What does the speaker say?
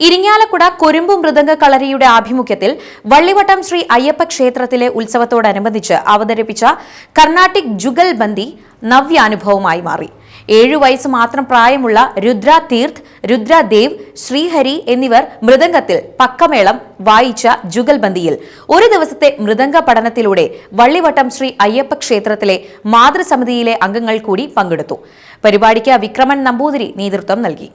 ഇരിങ്ങാലക്കുട കൊരുമ്പു മൃദംഗ കളരിയുടെ ആഭിമുഖ്യത്തിൽ വള്ളിവട്ടം ശ്രീ അയ്യപ്പ ക്ഷേത്രത്തിലെ ഉത്സവത്തോടനുബന്ധിച്ച് അവതരിപ്പിച്ച കർണാട്ടിക് ജുഗൽബന്ദി നവ്യാനുഭവമായി മാറി. 7 വയസ്സ് മാത്രം പ്രായമുള്ള രുദ്ര തീർത്ത്, രുദ്രദേവ്, ശ്രീഹരി എന്നിവർ മൃദംഗത്തിൽ പക്കമേളം വായിച്ച ജുഗൽബന്ദിയിൽ ഒരു ദിവസത്തെ മൃദംഗ പഠനത്തിലൂടെ വള്ളിവട്ടം ശ്രീ അയ്യപ്പ ക്ഷേത്രത്തിലെ മാതൃസമിതിയിലെ അംഗങ്ങൾ കൂടി പങ്കെടുത്തു. പരിപാടിക്ക് വിക്രമൻ നമ്പൂതിരി നേതൃത്വം നൽകി.